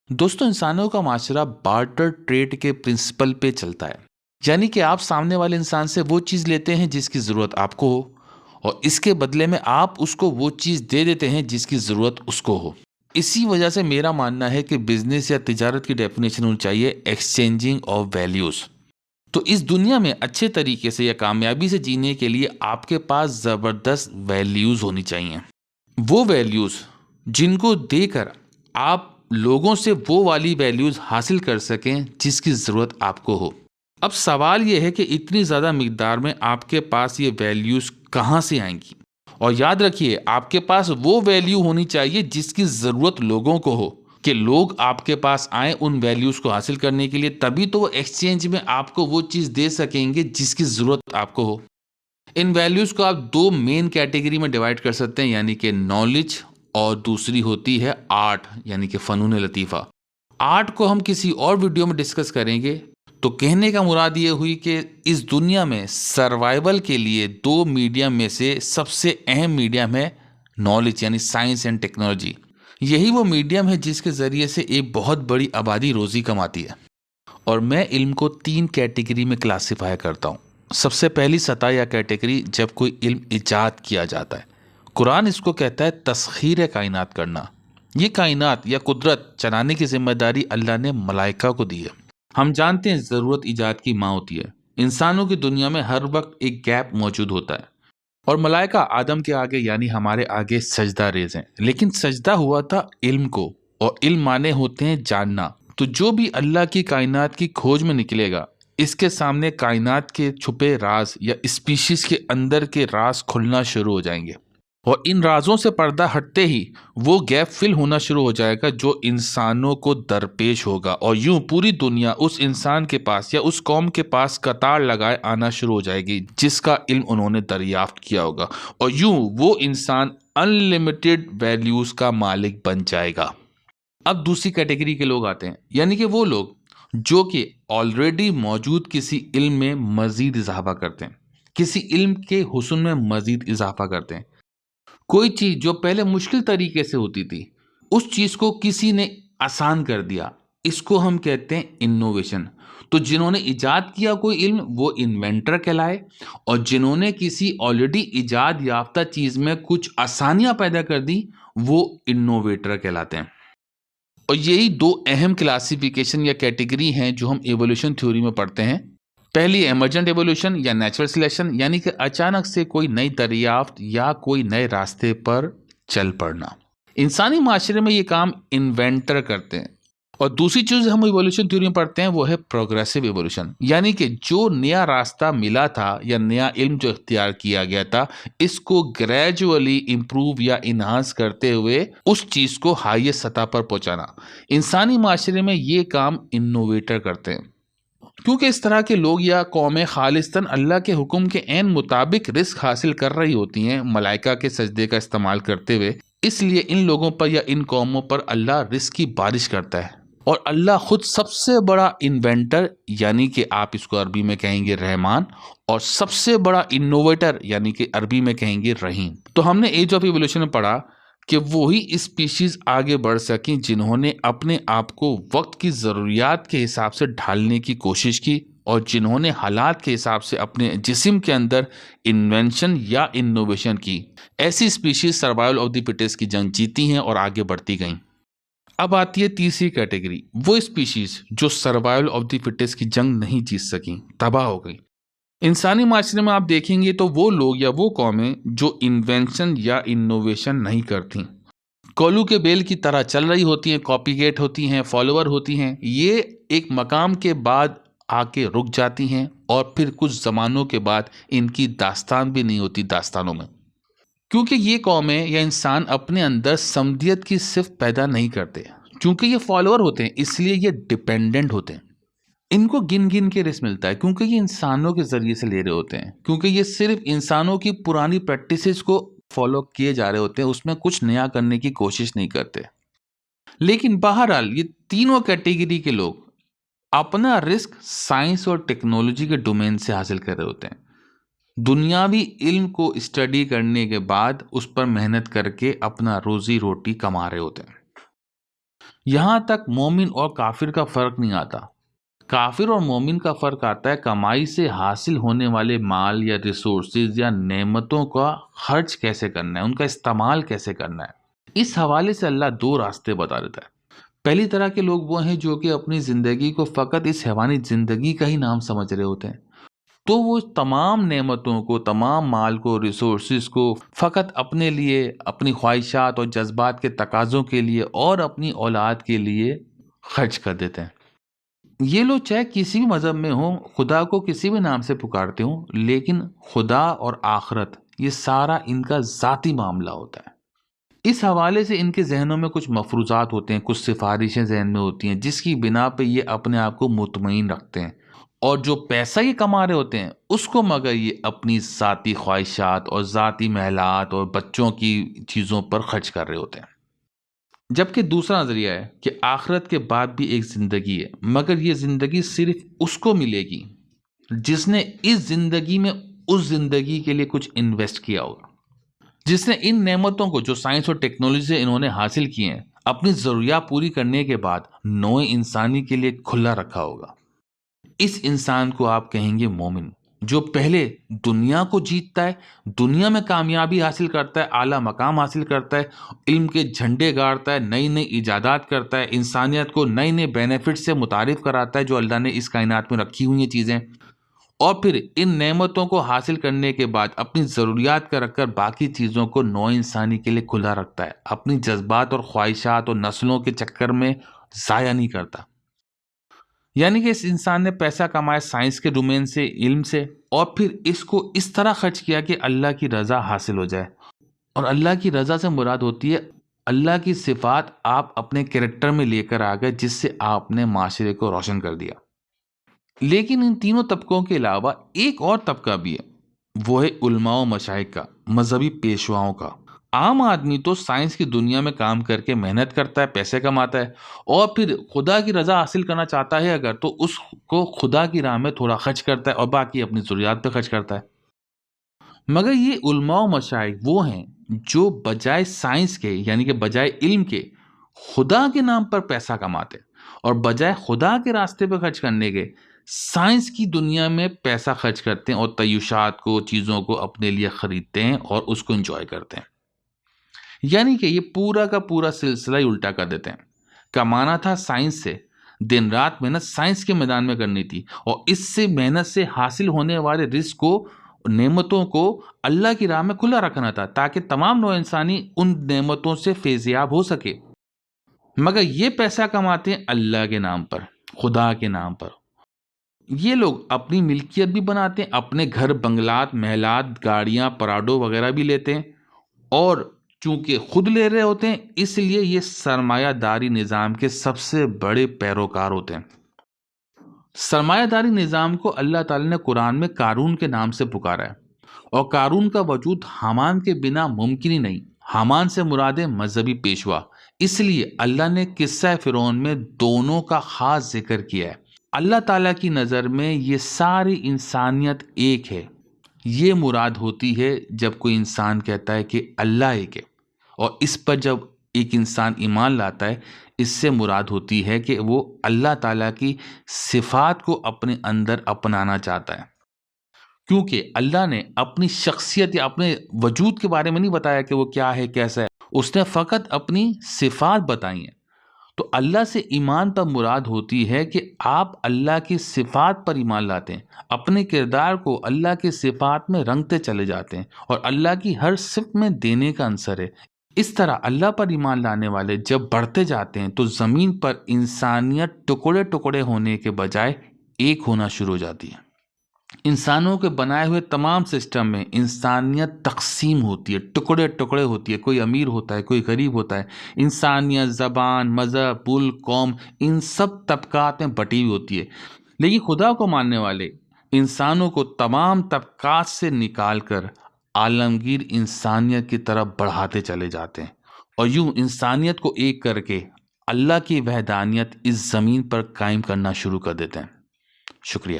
दोस्तों, इंसानों का माशरा बार्टर ट्रेड के प्रिंसिपल पे चलता है। यानी कि आप सामने वाले इंसान से वो चीज़ लेते हैं जिसकी ज़रूरत आपको हो, और इसके बदले में आप उसको वो चीज़ दे देते हैं जिसकी ज़रूरत उसको हो। इसी वजह से मेरा मानना है कि बिजनेस या तिजारत की डेफिनेशन होनी चाहिए एक्सचेंजिंग ऑफ वैल्यूज़। तो इस दुनिया में अच्छे तरीके से या कामयाबी से जीने के लिए आपके पास ज़बरदस्त वैल्यूज़ होनी चाहिए। वो वैल्यूज़ जिनको देकर आप लोगों से वो वाली वैल्यूज़ हासिल कर सकें जिसकी ज़रूरत आपको हो। अब सवाल ये है कि इतनी ज़्यादा मिकदार में आपके पास ये वैल्यूज़ कहाँ से आएंगी। और याद रखिए, आपके पास वो वैल्यू होनी चाहिए जिसकी ज़रूरत लोगों को हो, कि लोग आपके पास आए उन वैल्यूज़ को हासिल करने के लिए, तभी तो वो एक्सचेंज में आपको वो चीज़ दे सकेंगे जिसकी ज़रूरत आपको हो। इन वैल्यूज़ को आप दो मेन कैटेगरी में डिवाइड कर सकते हैं, यानी कि नॉलेज, और दूसरी होती है आर्ट, यानी कि फ़नून लतीफ़ा। आर्ट को हम किसी और वीडियो में डिस्कस करेंगे। तो कहने का मुराद ये हुई कि इस दुनिया में सर्वाइवल के लिए दो मीडियम में से सबसे अहम मीडियम है नॉलेज, यानी साइंस एंड टेक्नोलॉजी। यही वो मीडियम है जिसके ज़रिए से एक बहुत बड़ी आबादी रोज़ी कमाती है। और मैं इल्म को तीन कैटेगरी में क्लासिफाई करता हूँ। सबसे पहली सतह या कैटेगरी, जब कोई इल्म इजाद किया जाता है। कुरान इसको कहता है तस्खीर कायनात करना। ये कायनात या कुदरत चलाने की जिम्मेदारी अल्लाह ने मलाइका को दी है। हम जानते हैं ज़रूरत इजाद की माँ होती है। इंसानों की दुनिया में हर वक्त एक गैप मौजूद होता है, और मलाइका आदम के आगे यानी हमारे आगे सजदा रेज हैं। लेकिन सजदा हुआ था इल्म को, और इल्म माने होते हैं जानना। तो जो भी अल्लाह की कायनात की खोज में निकलेगा, इसके सामने कायनात के छुपे राज या स्पीशीज के अंदर के राज खुलना शुरू हो जाएंगे, और इन राजों से पर्दा हटते ही वो गैप फिल होना शुरू हो जाएगा जो इंसानों को दरपेश होगा, और यूं पूरी दुनिया उस इंसान के पास या उस कौम के पास कतार लगाए आना शुरू हो जाएगी जिसका इल्म उन्होंने दरियाफ्त किया होगा, और यूं वो इंसान अनलिमिटेड वैल्यूज का मालिक बन जाएगा। अब दूसरी कैटेगरी के लोग आते हैं, यानी कि वो लोग जो कि ऑलरेडी मौजूद किसी इल्म में मजीद इजाफा करते हैं, किसी इल्म के हुस्न में मजीद इजाफा करते हैं। कोई चीज जो पहले मुश्किल तरीके से होती थी, उस चीज को किसी ने आसान कर दिया, इसको हम कहते हैं इनोवेशन। तो जिन्होंने इजाद किया कोई इल्म, वो इन्वेंटर कहलाए, और जिन्होंने किसी ऑलरेडी इजाद याफ्ता चीज में कुछ आसानियां पैदा कर दी, वो इनोवेटर कहलाते हैं। और यही दो अहम क्लासिफिकेशन या कैटेगरी हैं जो हम एवोल्यूशन थ्योरी में पढ़ते हैं। पहली एमर्जेंट एवोल्यूशन या नेचुरल सिलेक्शन, यानी कि अचानक से कोई नई दरियाफ्त या कोई नए रास्ते पर चल पड़ना। इंसानी माशरे में ये काम इन्वेंटर करते हैं। और दूसरी चीज हम इवोल्यूशन थ्योरी में पढ़ते हैं, वो है प्रोग्रेसिव इवोल्यूशन, यानी कि जो नया रास्ता मिला था या नया इल्म जो इख्तियार किया गया था, इसको ग्रेजुअली इंप्रूव या इन्हांस करते हुए उस चीज को हाईएस्ट सतह पर पहुंचाना। इंसानी माशरे में ये काम इनोवेटर करते हैं, क्योंकि इस तरह के लोग या कौमें खालिस्तन अल्लाह के हुक्म के ऐन मुताबिक रिस्क हासिल कर रही होती हैं मलाइका के सजदे का इस्तेमाल करते हुए। इसलिए इन लोगों पर या इन कौमों पर अल्लाह रिस्क की बारिश करता है। और अल्लाह खुद सबसे बड़ा इन्वेंटर, यानी कि आप इसको अरबी में कहेंगे रहमान, और सबसे बड़ा इनोवेटर, यानी कि अरबी में कहेंगे रहीम। तो हमने एज ऑफ इवोल्यूशन में पढ़ा कि वही स्पीशीज आगे बढ़ सकें जिन्होंने अपने आप को वक्त की ज़रूरियात के हिसाब से ढालने की कोशिश की, और जिन्होंने हालात के हिसाब से अपने जिस्म के अंदर इन्वेंशन या इनोवेशन की। ऐसी species survival of the fittest की जंग जीती हैं और आगे बढ़ती गईं। अब आती है तीसरी कैटेगरी, वो स्पीशीज जो सर्वाइवल ऑफ द फिटेस्ट की जंग नहीं जीत सकी, तबाह हो गई। इंसानी माशरे में आप देखेंगे तो वो लोग या वो कौमें जो इन्वेंशन या इनोवेशन नहीं करती, कोलू के बेल की तरह चल रही होती हैं, कॉपीगेट होती हैं, फॉलोअर होती हैं। ये एक मकाम के बाद आके रुक जाती हैं, और फिर कुछ ज़मानों के बाद इनकी दास्तान भी नहीं होती दास्तानों में, क्योंकि ये कौमें या इंसान अपने अंदर समदियत की सिर्फ पैदा नहीं करते। क्योंकि ये फॉलोअर होते हैं, इसलिए ये डिपेंडेंट होते हैं। इनको गिन गिन के रिस्क मिलता है, क्योंकि ये इंसानों के जरिए से ले रहे होते हैं, क्योंकि ये सिर्फ इंसानों की पुरानी प्रैक्टिसेस को फॉलो किए जा रहे होते हैं, उसमें कुछ नया करने की कोशिश नहीं करते। लेकिन बहरहाल ये तीनों कैटेगरी के लोग अपना रिस्क साइंस और टेक्नोलॉजी के डोमेन से हासिल कर रहे होते हैं। दुनियावी इल्म को स्टडी करने के बाद उस पर मेहनत करके अपना रोजी रोटी कमा रहे होते हैं। یہاں تک مومن اور کافر کا فرق نہیں آتا. کافر اور مومن کا فرق آتا ہے کمائی سے حاصل ہونے والے مال یا ریسورسز یا نعمتوں کا خرچ کیسے کرنا ہے، ان کا استعمال کیسے کرنا ہے. اس حوالے سے اللہ دو راستے بتا دیتا ہے. پہلی طرح کے لوگ وہ ہیں جو کہ اپنی زندگی کو فقط اس حیوانی زندگی کا ہی نام سمجھ رہے ہوتے ہیں. تو وہ تمام نعمتوں کو، تمام مال کو، ریسورسز کو فقط اپنے لیے، اپنی خواہشات اور جذبات کے تقاضوں کے لیے اور اپنی اولاد کے لیے خرچ کر دیتے ہیں. یہ لوگ چاہے کسی بھی مذہب میں ہوں، خدا کو کسی بھی نام سے پکارتے ہوں، لیکن خدا اور آخرت یہ سارا ان کا ذاتی معاملہ ہوتا ہے. اس حوالے سے ان کے ذہنوں میں کچھ مفروضات ہوتے ہیں، کچھ سفارشیں ذہن میں ہوتی ہیں جس کی بنا پہ یہ اپنے آپ کو مطمئن رکھتے ہیں، اور جو پیسہ یہ کما رہے ہوتے ہیں اس کو مگر یہ اپنی ذاتی خواہشات اور ذاتی محلات اور بچوں کی چیزوں پر خرچ کر رہے ہوتے ہیں. جبکہ دوسرا نظریہ ہے کہ آخرت کے بعد بھی ایک زندگی ہے، مگر یہ زندگی صرف اس کو ملے گی جس نے اس زندگی میں اس زندگی کے لیے کچھ انویسٹ کیا ہوگا، جس نے ان نعمتوں کو جو سائنس اور ٹیکنالوجی سے انہوں نے حاصل کیے ہیں اپنی ضروریات پوری کرنے کے بعد نوع انسانی کے لیے کھلا رکھا ہوگا. اس انسان کو آپ کہیں گے مومن، جو پہلے دنیا کو جیتتا ہے، دنیا میں کامیابی حاصل کرتا ہے، اعلیٰ مقام حاصل کرتا ہے، علم کے جھنڈے گاڑتا ہے، نئی نئی ایجادات کرتا ہے، انسانیت کو نئی نئی بینیفٹ سے متعارف کراتا ہے جو اللہ نے اس کائنات میں رکھی ہوئی ہیں چیزیں، اور پھر ان نعمتوں کو حاصل کرنے کے بعد اپنی ضروریات کا رکھ کر باقی چیزوں کو نوع انسانی کے لیے کھلا رکھتا ہے، اپنی جذبات اور خواہشات اور نسلوں کے چکر میں ضائع نہیں کرتا. یعنی کہ اس انسان نے پیسہ کمایا سائنس کے ڈومین سے، علم سے، اور پھر اس کو اس طرح خرچ کیا کہ اللہ کی رضا حاصل ہو جائے. اور اللہ کی رضا سے مراد ہوتی ہے اللہ کی صفات آپ اپنے کریکٹر میں لے کر آ گئے جس سے آپ نے معاشرے کو روشن کر دیا. لیکن ان تینوں طبقوں کے علاوہ ایک اور طبقہ بھی ہے، وہ ہے علماء و مشائخ کا، مذہبی پیشواؤں کا. عام آدمی تو سائنس کی دنیا میں کام کر کے محنت کرتا ہے، پیسے کماتا ہے، اور پھر خدا کی رضا حاصل کرنا چاہتا ہے اگر تو اس کو خدا کی راہ میں تھوڑا خرچ کرتا ہے اور باقی اپنی ضروریات پہ خرچ کرتا ہے. مگر یہ علماء و مشائخ وہ ہیں جو بجائے سائنس کے، یعنی کہ بجائے علم کے، خدا کے نام پر پیسہ کماتے اور بجائے خدا کے راستے پہ خرچ کرنے کے سائنس کی دنیا میں پیسہ خرچ کرتے ہیں اور تعیشات کو، چیزوں کو اپنے لیے خریدتے ہیں اور اس کو انجوائے کرتے ہیں. یعنی کہ یہ پورا کا پورا سلسلہ ہی الٹا کر دیتے ہیں. کمانا تھا سائنس سے، دن رات محنت سائنس کے میدان میں کرنی تھی، اور اس سے محنت سے حاصل ہونے والے رزق کو، نعمتوں کو اللہ کی راہ میں کھلا رکھنا تھا تاکہ تمام نوع انسانی ان نعمتوں سے فیضیاب ہو سکے. مگر یہ پیسہ کماتے ہیں اللہ کے نام پر، خدا کے نام پر. یہ لوگ اپنی ملکیت بھی بناتے ہیں، اپنے گھر، بنگلات، محلات، گاڑیاں، پراڈو وغیرہ بھی لیتے ہیں، اور چونکہ خود لے رہے ہوتے ہیں اس لیے یہ سرمایہ داری نظام کے سب سے بڑے پیروکار ہوتے ہیں. سرمایہ داری نظام کو اللہ تعالیٰ نے قرآن میں قارون کے نام سے پکارا ہے، اور قارون کا وجود حامان کے بنا ممکن ہی نہیں. حامان سے مراد ہے مذہبی پیشوا، اس لیے اللہ نے قصہ فرعون میں دونوں کا خاص ذکر کیا ہے. اللہ تعالیٰ کی نظر میں یہ ساری انسانیت ایک ہے. یہ مراد ہوتی ہے جب کوئی انسان کہتا ہے کہ اللہ ایک ہے، اور اس پر جب ایک انسان ایمان لاتا ہے اس سے مراد ہوتی ہے کہ وہ اللہ تعالیٰ کی صفات کو اپنے اندر اپنانا چاہتا ہے. کیونکہ اللہ نے اپنی شخصیت یا اپنے وجود کے بارے میں نہیں بتایا کہ وہ کیا ہے، کیسا ہے، اس نے فقط اپنی صفات بتائی ہیں. تو اللہ سے ایمان پر مراد ہوتی ہے کہ آپ اللہ کی صفات پر ایمان لاتے ہیں، اپنے کردار کو اللہ کی صفات میں رنگتے چلے جاتے ہیں، اور اللہ کی ہر صفت میں دینے کا عنصر ہے. اس طرح اللہ پر ایمان لانے والے جب بڑھتے جاتے ہیں تو زمین پر انسانیت ٹکڑے ٹکڑے ہونے کے بجائے ایک ہونا شروع ہو جاتی ہے. انسانوں کے بنائے ہوئے تمام سسٹم میں انسانیت تقسیم ہوتی ہے، ٹکڑے ٹکڑے ہوتی ہے. کوئی امیر ہوتا ہے، کوئی غریب ہوتا ہے. انسانیت زبان، مذہب، ملک، قوم، ان سب طبقات میں بٹی ہوئی ہوتی ہے. لیکن خدا کو ماننے والے انسانوں کو تمام طبقات سے نکال کر عالمگیر انسانیت کی طرف بڑھاتے چلے جاتے ہیں، اور یوں انسانیت کو ایک کر کے اللہ کی وحدانیت اس زمین پر قائم کرنا شروع کر دیتے ہیں. شکریہ.